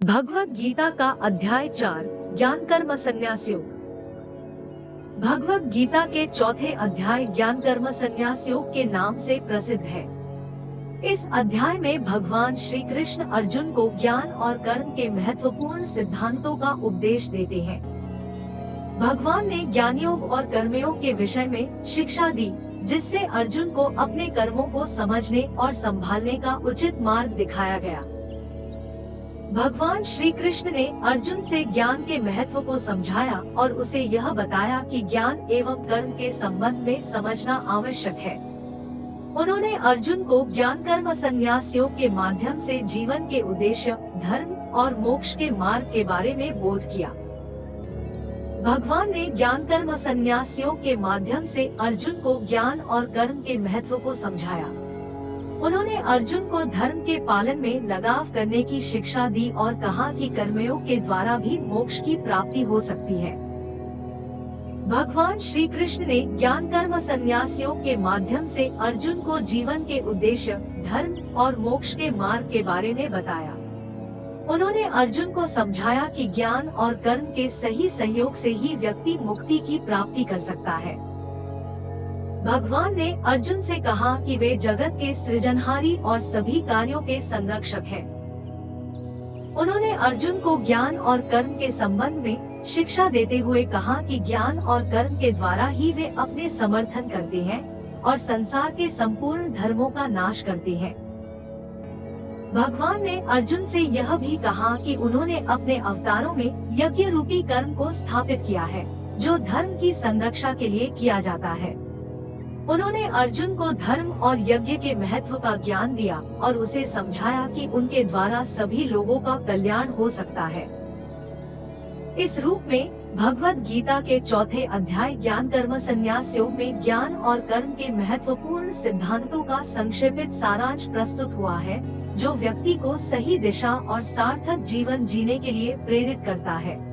भगवद गीता का अध्याय 4 ज्ञान कर्म संन्यास योग। भगवद गीता के चौथे अध्याय ज्ञान कर्म संन्यास योग के नाम से प्रसिद्ध है। इस अध्याय में भगवान श्री कृष्ण अर्जुन को ज्ञान और कर्म के महत्वपूर्ण सिद्धांतों का उपदेश देते हैं। भगवान ने ज्ञान योग और कर्मयोग के विषय में शिक्षा दी, जिससे अर्जुन को अपने कर्मों को समझने और संभालने का उचित मार्ग दिखाया गया। भगवान श्री कृष्ण ने अर्जुन से ज्ञान के महत्व को समझाया और उसे यह बताया कि ज्ञान एवं कर्म के संबंध में समझना आवश्यक है। उन्होंने अर्जुन को ज्ञान कर्म संन्यास योग के माध्यम से जीवन के उद्देश्य, धर्म और मोक्ष के मार्ग के बारे में बोध किया। भगवान ने ज्ञान कर्म संन्यास योग के माध्यम से अर्जुन को ज्ञान और कर्म के महत्व को समझाया। उन्होंने अर्जुन को धर्म के पालन में लगाव करने की शिक्षा दी और कहा कि कर्मयोग के द्वारा भी मोक्ष की प्राप्ति हो सकती है। भगवान श्री कृष्ण ने ज्ञान कर्म संन्यास योग के माध्यम से अर्जुन को जीवन के उद्देश्य, धर्म और मोक्ष के मार्ग के बारे में बताया। उन्होंने अर्जुन को समझाया कि ज्ञान और कर्म के सही संयोग से ही व्यक्ति मुक्ति की प्राप्ति कर सकता है। भगवान ने अर्जुन से कहा कि वे जगत के सृजनहारी और सभी कार्यों के संरक्षक हैं। उन्होंने अर्जुन को ज्ञान और कर्म के संबंध में शिक्षा देते हुए कहा कि ज्ञान और कर्म के द्वारा ही वे अपने समर्थन करते हैं और संसार के संपूर्ण धर्मों का नाश करते हैं। भगवान ने अर्जुन से यह भी कहा कि उन्होंने अपने अवतारों में यज्ञ रूपी कर्म को स्थापित किया है, जो धर्म की संरक्षा के लिए किया जाता है। उन्होंने अर्जुन को धर्म और यज्ञ के महत्व का ज्ञान दिया और उसे समझाया कि उनके द्वारा सभी लोगों का कल्याण हो सकता है। इस रूप में भगवद गीता के चौथे अध्याय ज्ञान कर्म संन्यास योग में ज्ञान और कर्म के महत्वपूर्ण सिद्धांतों का संक्षेपित सारांश प्रस्तुत हुआ है, जो व्यक्ति को सही दिशा और सार्थक जीवन जीने के लिए प्रेरित करता है।